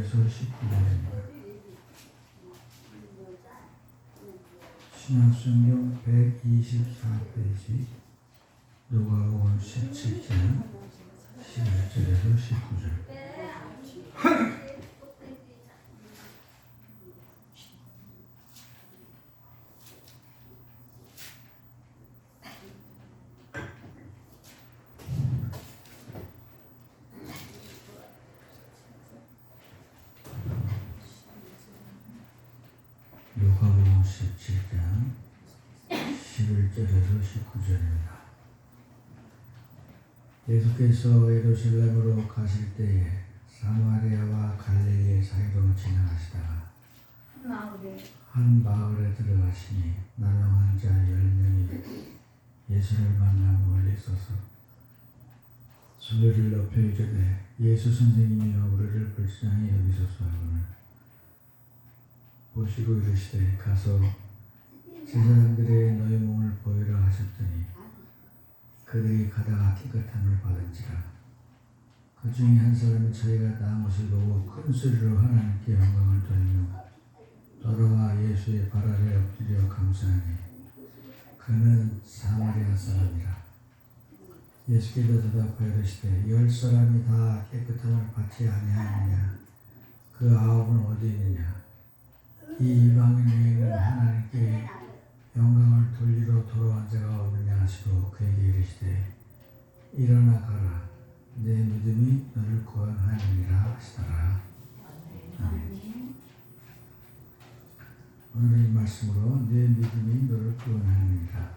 15절에서 19절입니다. 신약성경 124페이지 누가복음 17장 11절에서 19절. 누가복음 17장 11절에서 19절입니다. 예수께서 예루살렘으로 가실 때에 사마리아와 갈릴리 사이로 지나가시다가 한 마을에 들어가시니 나병한 자 10명이 예수를 만나 멀리 서서 소리를 높여 이르되 예수 선생님이여 우리를 불쌍히 여기소서 하거늘 보시고 이르시되 가서 제사장들의 너희 몸을 보이라 하셨더니 그들이 가다가 깨끗함을 받은지라. 그 중에 한 사람은 자기가 나은 것을 보고 큰 소리로 하나님께 영광을 돌리며 돌아와 예수의 발 아래 엎드려 감사하니 그는 사마리아 사람이라. 예수께서 대답하여 이르시되 10사람이 다 깨끗함을 받지 아니하느냐? 그 9은 어디 있느냐? 이 이방인에게는 하나님께 영광을 돌리러 돌아온 자가 없느냐 하시고 그에게 이르시되 일어나 가라 내 믿음이 너를 구원하느니라 하시더라. 아멘. 오늘 이 말씀으로 내 믿음이 너를 구원하느니라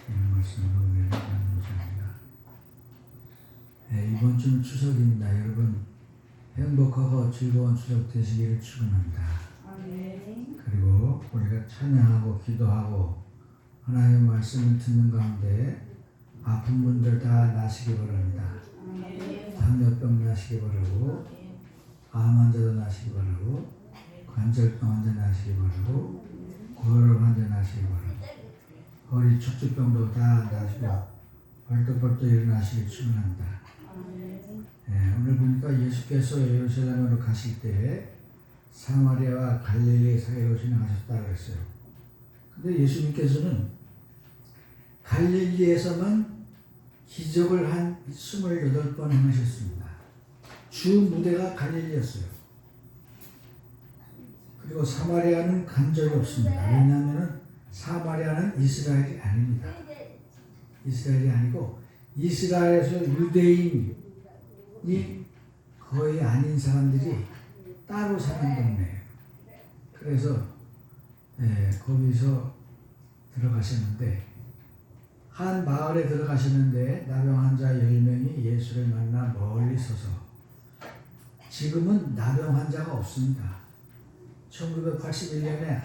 이런 말씀으로 은혜를 나누고자 합니다. 이번 주는 추석입니다. 여러분 행복하고 즐거운 추석 되시기를 축원합니다. 그리고 우리가 찬양하고 기도하고 하나님의 말씀을 듣는 가운데 아픈 분들 다 나시기 바랍니다. 당뇨병 나시기 바라고 암 환자도 나시기 바라고 관절병 환자 나시기 바라고 고혈압 환자 나시기 바라고 허리 척추병도 다 나시고 벌떡벌떡 일어나시길 축원합니다. 오늘 보니까 예수께서 예루살렘으로 가실 때 사마리아와 갈릴리 사이로 지나가셨다 그랬어요. 근데 예수님께서는 갈릴리에서만 기적을 한 28번 행하셨습니다. 주 무대가 갈릴리였어요. 그리고 사마리아는 간 적이 없습니다. 왜냐하면 사마리아는 이스라엘이 아닙니다. 이스라엘이 아니고 이스라엘에서 유대인이 거의 아닌 사람들이 따로 사는 동네예요. 그래서 거기서 들어가셨는데 한 마을에 들어가셨는데 나병한 자 10명이 예수를 만나 멀리 서서 지금은 나병 환자가 없습니다. 1981년에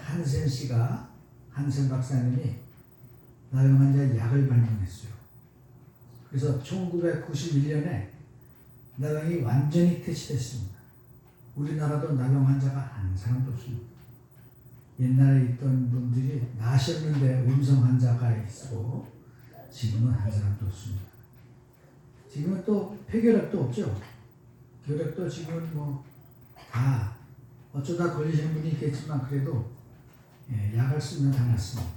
한센 박사님이 나병 환자 약을 발명했어요. 그래서 1991년에 나병이 완전히 퇴치됐습니다. 우리나라도 나병 환자가 한 사람도 없습니다. 옛날에 있던 분들이 나셨는데 음성 환자가 있고 지금은 한 사람도 없습니다. 지금은 또 폐결핵도 없죠. 결핵도 지금은 뭐 다 어쩌다 걸리시는 분이 있겠지만 그래도 약을 쓰면 다 낫습니다.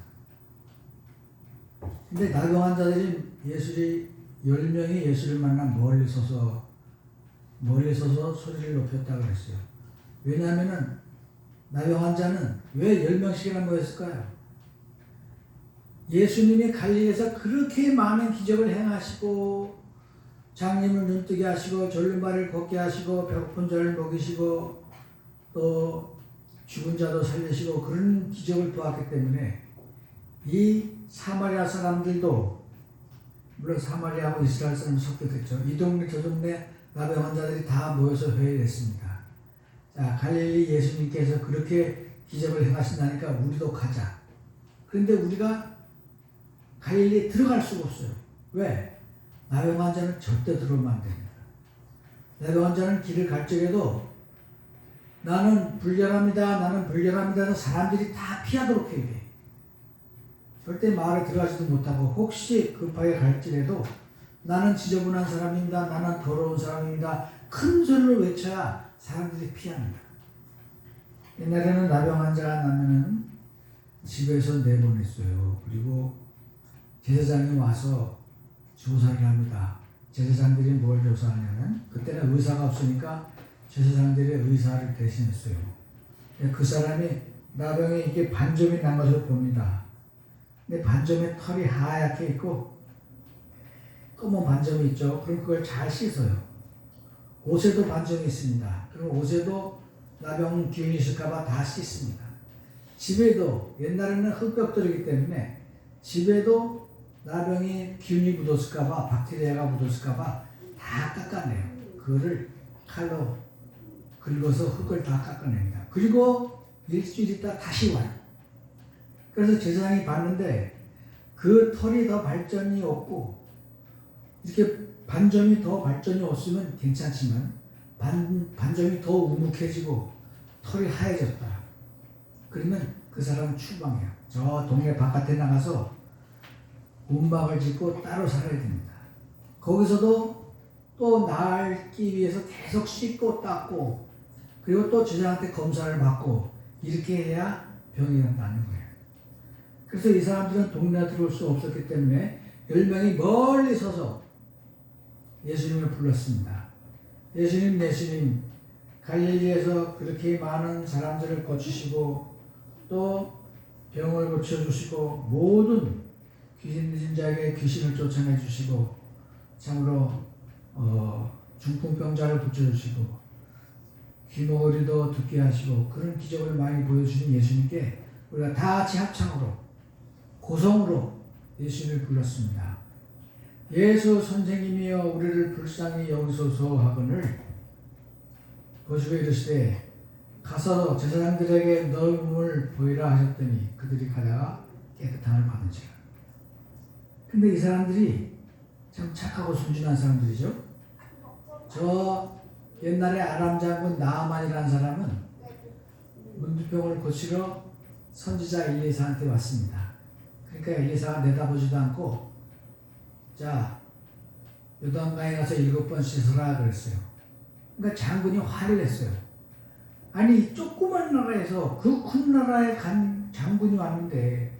근데 나병 환자들이 10명이 예수를 만나 멀리 서서 소리를 높였다고 했어요. 왜냐하면 나병 환자는 왜 10명씩이나 모였을까요? 예수님이 갈릴리에서 그렇게 많은 기적을 행하시고 장님을 눈뜨게 하시고 졸린 발을 걷게 하시고 배고픈 자를 먹이시고 또 죽은 자도 살리시고 그런 기적을 보았기 때문에 이 사마리아 사람들도 물론 사마리아하고 이스라엘 사람이 섞여졌죠. 이 동네 저 동네 나병 환자들이 다 모여서 회의를 했습니다. 자, 갈릴리 예수님께서 그렇게 기적을 행하신다니까 우리도 가자. 그런데 우리가 갈릴리에 들어갈 수가 없어요. 왜? 나병 환자는 절대 들어오면 안 됩니다. 나병 환자는 길을 갈 적에도 나는 불결합니다 해서 사람들이 다 피하도록 해야 돼. 절대 마을에 들어가지도 못하고 혹시 급하게 갈지라도 나는 지저분한 사람입니다. 나는 더러운 사람입니다. 큰 소리로 외쳐야 사람들이 피합니다. 옛날에는 나병 환자가 나면은 집에서 내보냈어요. 그리고 제사장이 와서 조사를 합니다. 제사장들이 뭘 조사하냐면, 그때는 의사가 없으니까 제사장들이 의사를 대신했어요. 그 사람이 나병에 이게 반점이 난 것을 봅니다. 근데 반점에 털이 하얗게 있고 검은 반점이 있죠. 그럼 그걸 잘 씻어요. 옷에도 반점이 있습니다. 그럼 옷에도 나병 기운이 있을까봐 다 씻습니다. 집에도 옛날에는 흙벽돌이기 때문에 집에도 나병이 기운이 묻었을까봐, 박테리아가 묻었을까봐 다 깎아내요. 그거를 칼로 긁어서 흙을 다 깎아냅니다. 그리고 일주일 있다 다시 와요. 그래서 제사장이 봤는데 그 털이 더 발전이 없고, 이렇게 반점이 더 발전이 없으면 괜찮지만 반점이 더 우묵해지고 털이 하얘졌다. 그러면 그 사람은 추방해요. 저 동네 바깥에 나가서 움막을 짓고 따로 살아야 됩니다. 거기서도 또 나기 위해서 계속 씻고 닦고, 그리고 또 제자한테 검사를 받고, 이렇게 해야 병이 난다는 거예요. 그래서 이 사람들은 동네에 들어올 수 없었기 때문에 10명이 멀리 서서 예수님을 불렀습니다. 예수님, 갈릴리에서 그렇게 많은 사람들을 고치시고 또 병을 고쳐주시고 모든 귀신 들린 자에게 귀신을 쫓아내 주시고 참으로 중풍병자를 고쳐주시고 귀머거리도 듣게 하시고 그런 기적을 많이 보여주신 예수님께 우리가 다 같이 합창으로 고성으로 예수님을 불렀습니다. 예수 선생님이여 우리를 불쌍히 여기소서 하거늘 보시고 이르시되 가서 제사장들에게 너의 몸을 보이라 하셨더니 그들이 가다가 깨끗함을 받은지라. 근데 이 사람들이 참 착하고 순진한 사람들이죠. 저 옛날에 아람 장군 나아만이라는 사람은 문둥병을 고치러 선지자 엘리사한테 왔습니다. 그러니까 엘리사가 내다보지도 않고 자 요단강에 가서 7번 씻어라 그랬어요. 그러니까 장군이 화를 냈어요. 아니 조그만 나라에서 그 큰 나라에 간 장군이 왔는데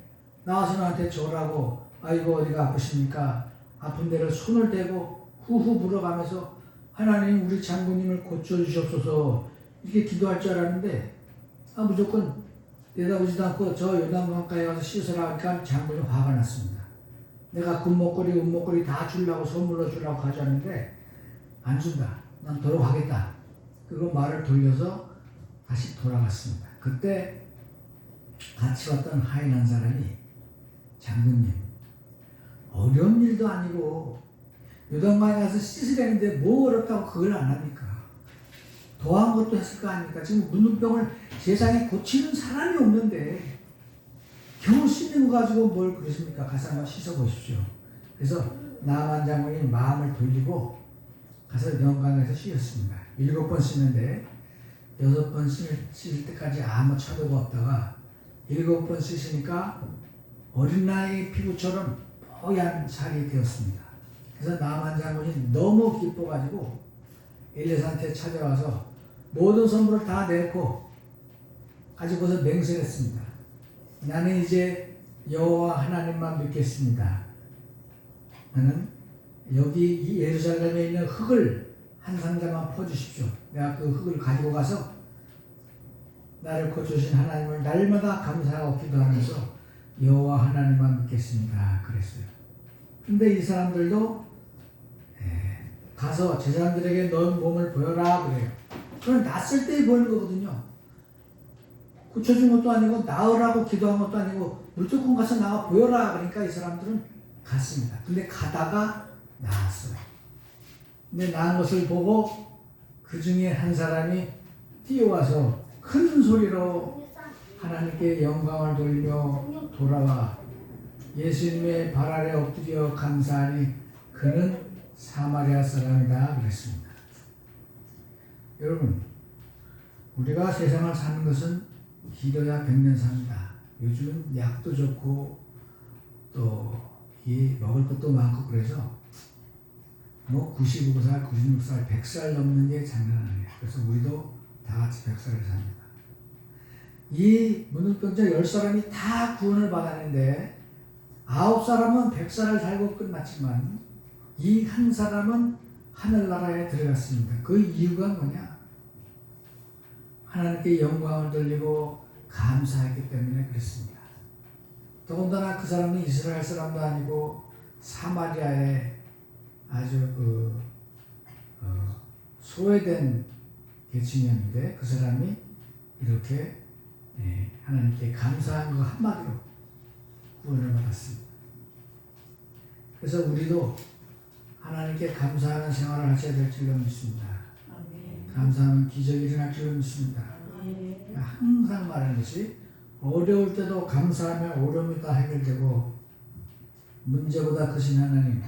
나와서 나한테 저라고 아이고 어디가 아프십니까? 아픈 데를 손을 대고 후후 불어가면서 하나님 우리 장군님을 고쳐주시옵소서 이렇게 기도할 줄 알았는데 무조건 내다보지도 않고 저 요단강가에 가서 씻으라 하니까 장군이 화가 났습니다. 내가 금목걸이 은목걸이 다 주려고 선물로 주려고 가져왔는데 안 준다. 난 돌아가겠다. 그리고 말을 돌려서 다시 돌아갔습니다. 그때 같이 왔던 하인 한 사람이 장군님 어려운 일도 아니고 요단강에 가서 씻으려는데 뭐 어렵다고 그걸 안 합니까? 더한 것도 했을 거 아닙니까? 지금 문둥병을 세상에 고치는 사람이 없는데 겨우 씻는 거 가지고 뭘 그러십니까? 가서 한번 씻어보십시오. 그래서 나만 장군이 마음을 돌리고 가서 요단강에서 씻었습니다. 7번 씻는데 6번 씻을 때까지 아무 차도가 없다가 7번 씻으니까 어린 나이 피부처럼 뽀얀 살이 되었습니다. 그래서 나만 장군이 너무 기뻐가지고 엘리사한테 찾아와서 모든 선물을 다 내놓고 가지고서 맹세했습니다. 나는 이제 여호와 하나님만 믿겠습니다. 나는 여기 이 예루살렘에 있는 흙을 한 상자만 퍼주십시오. 내가 그 흙을 가지고 가서 나를 고쳐주신 하나님을 날마다 감사하고 기도하면서 여호와 하나님만 믿겠습니다. 그랬어요. 근데 이 사람들도 가서 제사장들에게 넌 몸을 보여라 그래요. 그건 낫을 때 보는 거거든요. 고쳐준 것도 아니고 나으라고 기도한 것도 아니고 무조건 가서 나와 보여라 그러니까 이 사람들은 갔습니다. 근데 가다가 나았어요. 근데 나은 것을 보고 그 중에 한 사람이 뛰어와서 큰 소리로 하나님께 영광을 돌리며 돌아와 예수님의 발 아래 엎드려 감사하니 그는 사마리아 사람이다 그랬습니다. 여러분 우리가 세상을 사는 것은 길어야 100년 삽니다. 요즘은 약도 좋고 또 이 먹을 것도 많고 그래서 뭐 95살, 96살, 100살 넘는 게 장난 아니에요. 그래서 우리도 같이 백살을 삽니다. 이 문둥병자 10사람이 다 구원을 받았는데 9사람은 백살을 살고 끝났지만 이 한 사람은 하늘나라에 들어갔습니다. 그 이유가 뭐냐? 하나님께 영광을 돌리고 감사했기 때문에 그렇습니다. 더군다나 그 사람은 이스라엘 사람도 아니고 사마리아의 아주 소외된 계층이었는데 그 사람이 이렇게 하나님께 감사한 거 한마디로 구원을 받았습니다. 그래서 우리도 하나님께 감사하는 생활을 하셔야 될 줄로 믿습니다. 감사하면 기적이 일어날 줄로 믿습니다. 항상 말하는 것이 어려울 때도 감사하면 어려움이 다 해결되고 문제보다 크신 하나님,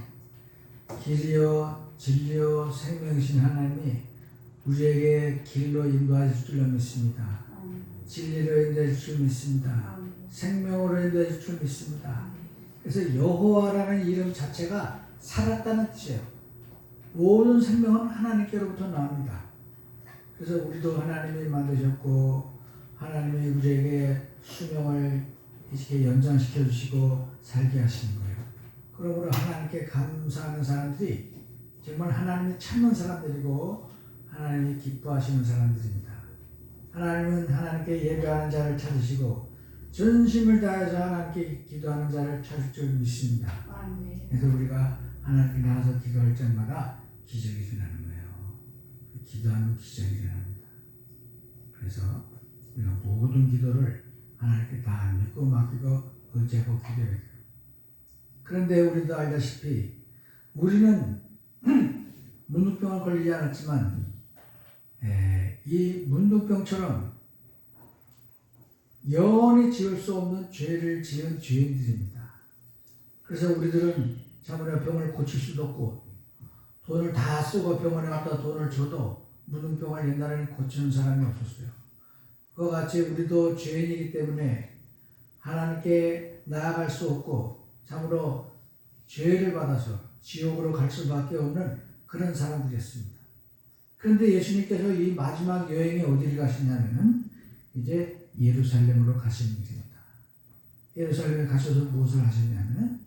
길이요 진리요 생명이신 하나님이 우리에게 길로 인도하실 줄로 믿습니다. 진리로 인도하실 줄 믿습니다. 생명으로 인도하실 줄 믿습니다. 그래서 여호와라는 이름 자체가 살았다는 뜻이에요. 모든 생명은 하나님께로부터 나옵니다. 그래서 우리도 하나님이 만드셨고 하나님이 우리에게 수명을 이렇게 연장시켜 주시고 살게 하시는 거예요. 그러므로 하나님께 감사하는 사람들이 정말 하나님이 찾는 사람들이고 하나님이 기뻐하시는 사람들입니다. 하나님은 하나님께 예배하는 자를 찾으시고 전심을 다해서 하나님께 기도하는 자를 찾을 줄 믿습니다. 그래서 우리가 하나님께 나와서 기도할 때마다 기적이 일어나는 거예요. 기도하면 기적이 일어납니다. 그래서 우리가 모든 기도를 하나님께 다 믿고 맡기고 의지하고 기도해야 돼요. 그런데 우리도 알다시피 우리는 문둥병을 걸리지 않았지만 이 문둥병처럼 영원히 지을 수 없는 죄를 지은 죄인들입니다. 그래서 우리들은 자문의 병을 고칠 수도 없고 돈을 다 쓰고 병원에 갔다 돈을 줘도 문둥병을 옛날에는 고치는 사람이 없었어요. 그와 같이 우리도 죄인이기 때문에 하나님께 나아갈 수 없고 참으로 죄를 받아서 지옥으로 갈 수밖에 없는 그런 사람들이었습니다. 그런데 예수님께서 이 마지막 여행에 어디를 가시냐면은 이제 예루살렘으로 가시는 길입니다. 예루살렘에 가셔서 무엇을 하셨냐면은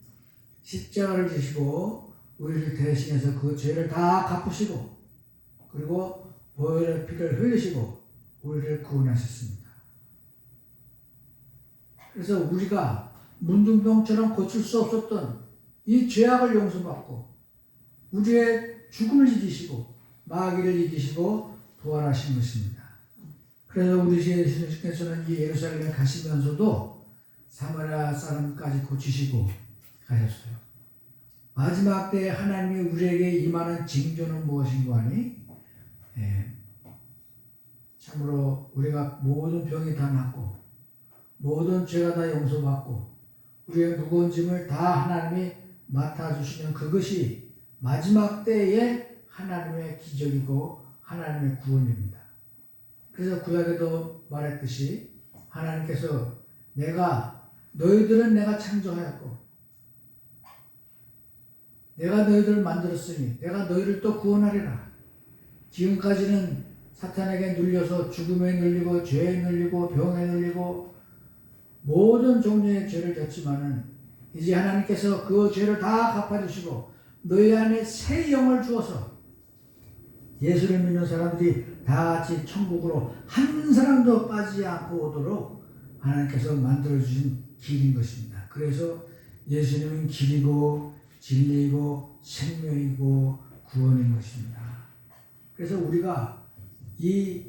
십자가를 지시고 우리를 대신해서 그 죄를 다 갚으시고 그리고 보혈의 피를 흘리시고 우리를 구원하셨습니다. 그래서 우리가 문둥병처럼 고칠 수 없었던 이 죄악을 용서받고 우리의 죽음을 이기시고 마귀를 이기시고 부활하신 것입니다. 그래서 우리 예수님께서는 이 예루살렘에 가시면서도 사마리아 사람까지 고치시고 가셨어요. 마지막 때에 하나님이 우리에게 임하는 징조는 무엇인가 하니 참으로 우리가 모든 병이 다 낫고 모든 죄가 다 용서받고 우리의 무거운 짐을 다 하나님이 맡아주시는 그것이 마지막 때에 하나님의 기적이고 하나님의 구원입니다. 그래서 구약에도 말했듯이 하나님께서 너희들은 내가 창조하였고 내가 너희들을 만들었으니 내가 너희를 또 구원하리라. 지금까지는 사탄에게 눌려서 죽음에 눌리고 죄에 눌리고 병에 눌리고 모든 종류의 죄를 졌지만은 이제 하나님께서 그 죄를 다 갚아주시고 너희 안에 새 영을 주어서 예수를 믿는 사람들이 다 같이 천국으로 한 사람도 빠지지 않고 오도록 하나님께서 만들어주신 길인 것입니다. 그래서 예수님은 길이고 진리이고 생명이고 구원인 것입니다. 그래서 우리가 이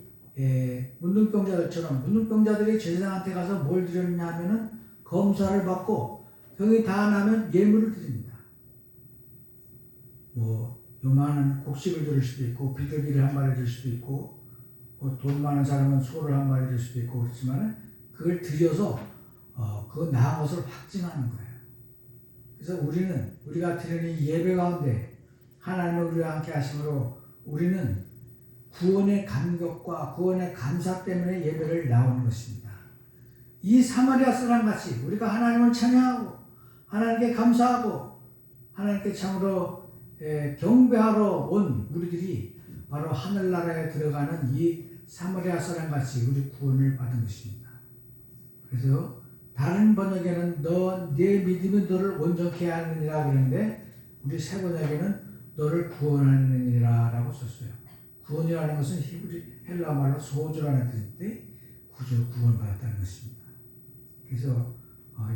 문둥병자들처럼 문둥병자들이 제사장한테 가서 뭘 드렸냐 하면은 검사를 받고 병이 다 나면 예물을 드립니다. 뭐 요만한 곡식을 드릴 수도 있고 비둘기를 한 마리 드릴 수도 있고 돈 많은 사람은 소를 한 마리 드릴 수도 있고 그렇지만 그걸 드려서 그 나은 것을 확증하는 거예요. 그래서 우리가 드리는 이 예배 가운데 하나님을 우리와 함께 하심으로 우리는 구원의 감격과 구원의 감사 때문에 예배를 나오는 것입니다. 이 사마리아 사람 같이 우리가 하나님을 찬양하고 하나님께 감사하고 하나님께 참으로 경배하러 온 우리들이 바로 하늘나라에 들어가는 이 사마리아 사람같이 우리 구원을 받은 것입니다. 그래서 다른 번역에는 내 믿음이 너를 온전케 하느니라 그러는데 우리 새 번역에는 너를 구원하느니라 라고 썼어요. 구원이라는 것은 히브리 헬라 말로 소주라는 뜻인데 구원받았다는 것입니다. 그래서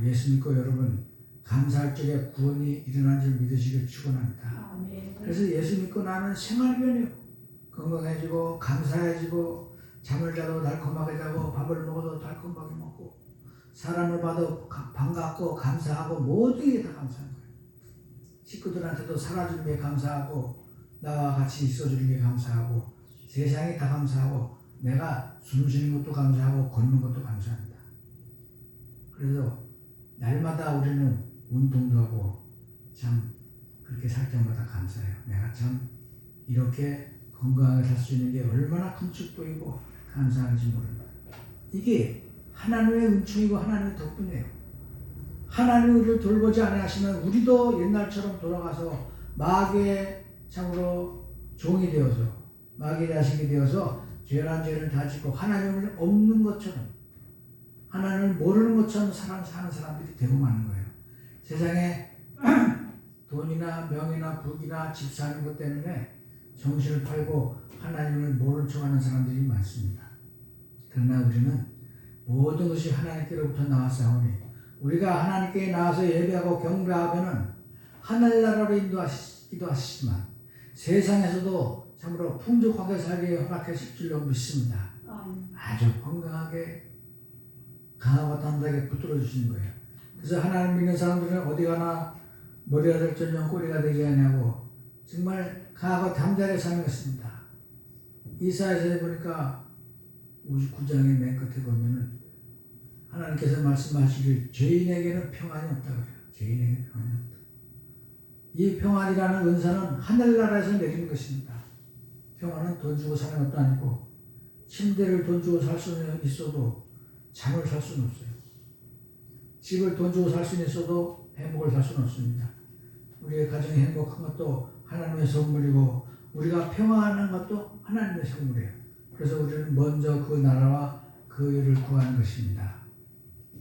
예수 믿고 여러분 감사할 적에 구원이 일어난 줄 믿으시길 축원합니다. 그래서 예수 믿고 나면 생활변이요. 건강해지고 감사해지고 잠을 자도 달콤하게 자고 밥을 먹어도 달콤하게 먹고 사람을 봐도 반갑고 감사하고 모든 게 다 감사한 거예요. 식구들한테도 살아주는 게 감사하고 나와 같이 있어주는 게 감사하고 세상이 다 감사하고 내가 숨 쉬는 것도 감사하고 걷는 것도 감사합니다. 그래서 날마다 우리는 운동도 하고 참 그렇게 살 때마다 감사해요. 내가 참 이렇게 건강하게 살 수 있는 게 얼마나 큰 축복이고 감사한지 모릅니다. 이게 하나님의 은총이고 하나님의 덕분이에요. 하나님이 우리를 돌보지 않으시면 우리도 옛날처럼 돌아가서 마귀의 참으로 종이 되어서 마귀의 자식이 되어서 죄란 죄를 다 짓고 하나님을 없는 것처럼 하나님을 모르는 것처럼 사는 사람들이 되고 마는 거예요. 세상에 돈이나 명예나 부귀나 집 사는 것 때문에 정신을 팔고 하나님을 모른 척하는 사람들이 많습니다. 그러나 우리는 모든 것이 하나님께로부터 나왔사오니 우리가 하나님께 나와서 예배하고 경배하면은 하늘나라로 인도하시기도 하시지만 세상에서도 참으로 풍족하게 살기에 허락하실 줄로 믿습니다. 아주 건강하게 강하고 담대하게 붙들어 주시는 거예요. 그래서 하나님 믿는 사람들은 어디 가나 머리가 될 전용 꼬리가 되지 않냐고 정말 강하고 담대하게 사는 것입니다. 이사야서에 보니까 59장의 맨 끝에 보면은 하나님께서 말씀하시길 죄인에게는 평안이 없다 그래요. 죄인에게는 평안이 없다. 이 평안이라는 은사는 하늘나라에서 내리는 것입니다. 평안은 돈 주고 사는 것도 아니고 침대를 돈 주고 살 수는 있어도 잠을 살 수는 없어요. 집을 돈 주고 살 수는 있어도 행복을 살 수는 없습니다. 우리의 가정이 행복한 것도 하나님의 선물이고 우리가 평안한 것도 하나님의 선물이에요. 그래서 우리는 먼저 그 나라와 그 일을 구하는 것입니다.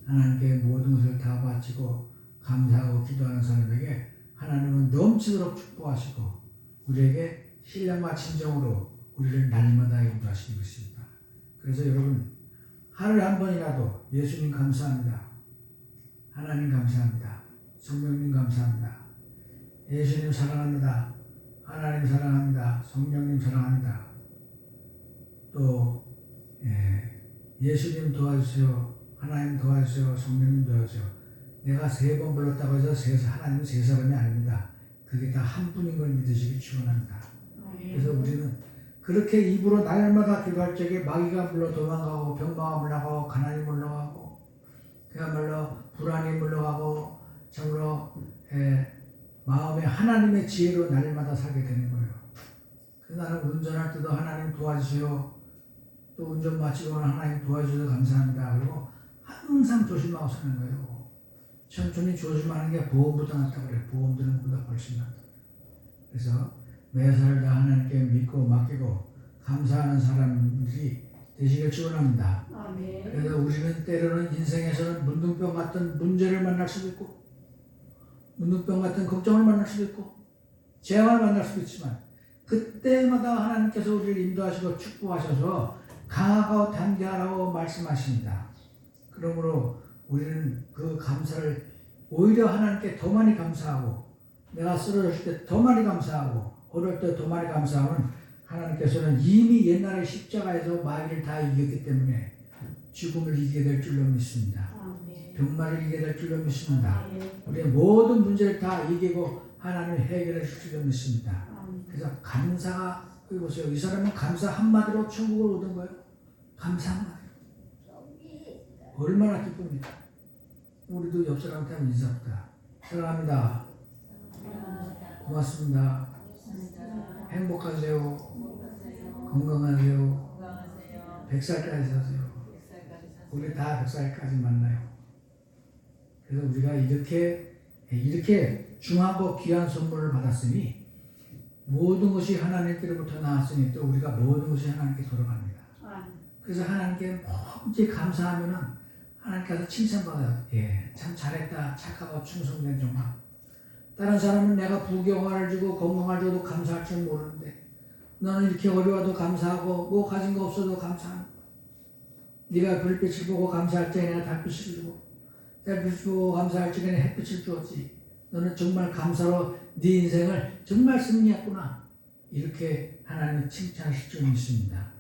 하나님께 모든 것을 다 바치고 감사하고 기도하는 사람에게 하나님은 넘치도록 축복하시고 우리에게 신령과 진정으로 우리를 날마다 인도하시는 것입니다. 그래서 여러분 하루에 한 번이라도 예수님 감사합니다. 하나님 감사합니다. 성령님 감사합니다. 예수님 사랑합니다. 하나님 사랑합니다. 성령님 사랑합니다. 또 예수님 도와주세요. 하나님 도와주세요. 성령님 도와주세요. 내가 3번 불렀다고 해서 하나님은 3사람이 아닙니다. 그게 다 한 분인 걸 믿으시기 축원합니다. 그래서 우리는 그렇게 입으로 날마다 기도할 적에 마귀가 물러 도망가고 병마가 물러가고 가난이 물러가고 그야말로 불안이 물러가고 참으로 마음에 하나님의 지혜로 날마다 살게 되는 거예요. 그래서 나는 운전할 때도 하나님 도와주세요. 또 운전 마치고는 하나님 도와주셔서 감사합니다. 그리고 항상 조심하고 사는 거예요. 천천히 조심하는 게 보험보다 낫다고 그래요. 보험 드는 것보다 훨씬 낫다고 그래요. 그래서 매사를 다 하나님께 믿고 맡기고 감사하는 사람들이 되시길 축원합니다. 그래서 우리는 때로는 인생에서는 문둥병 같은 문제를 만날 수도 있고 문둥병 같은 걱정을 만날 수도 있고 재앙을 만날 수도 있지만 그때마다 하나님께서 우리를 인도하시고 축복하셔서 강하고 담대하라고 말씀하십니다. 그러므로 우리는 그 감사를 오히려 하나님께 더 많이 감사하고 내가 쓰러졌을 때 더 많이 감사하고 어릴 때 더 많이 감사하면 하나님께서는 이미 옛날에 십자가에서 마귀를 다 이겼기 때문에 죽음을 이기게 될 줄로 믿습니다. 병마를 이기게 될 줄로 믿습니다. 우리의 모든 문제를 다 이기고 하나님이 해결해 줄 줄로 믿습니다. 그래서 감사가 여기 보세요. 이 사람은 감사 한마디로 천국을 얻은 거예요. 감사 한마디로. 얼마나 기쁩니까? 우리도 옆 사람한테 한번 인사합니다. 사랑합니다. 고맙습니다. 행복하세요. 건강하세요. 100살까지 사세요. 우리 다 100살까지 만나요. 그래서 우리가 이렇게 중하고 귀한 선물을 받았으니 모든 것이 하나님께로부터 나왔으니 또 우리가 모든 것이 하나님께 돌아갑니다. 그래서 하나님께 뭐든지 감사하면은 하나님께서 칭찬받아요. 예, 참 잘했다. 착하고 충성된 종아. 다른 사람은 내가 부경화를 주고 건강을 줘도 감사할 줄 모르는데 너는 이렇게 어려워도 감사하고 뭐 가진 거 없어도 감사하는 거야. 네가 불빛을 보고 감사할 적에 내가 달빛을 주고 달빛을 보고 감사할 적에 내가 햇빛을 주었지. 너는 정말 감사로 네 인생을 정말 승리했구나. 이렇게 하나님 칭찬하실 줄 믿습니다.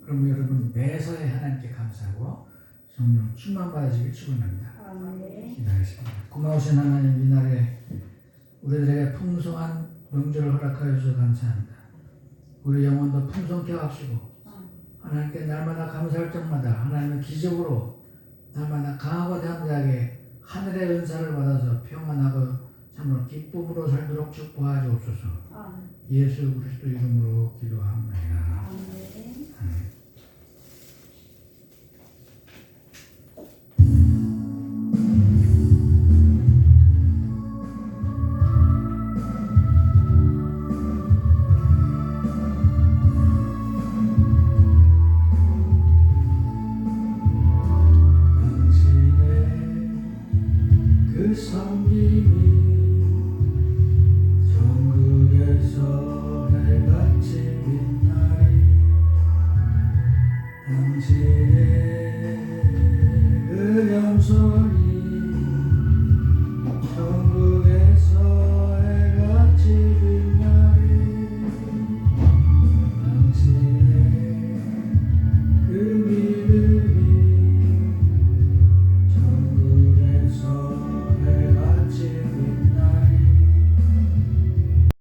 그럼 여러분 매사에 하나님께 감사하고 성령 충만 받으시길 축원합니다. 기도하겠습니다. 고마우신 하나님, 이날에 우리들에게 풍성한 명절을 허락하여 주셔서 감사합니다. 우리 영혼도 풍성케 하시고 하나님께 날마다 감사할 적마다 하나님은 기적으로 날마다 강하고 담대하게 하늘의 은사를 받아서 평안하고 참으로 기쁨으로 살도록 축복하여 주옵소서. 예수 그리스도 이름으로 기도합니다.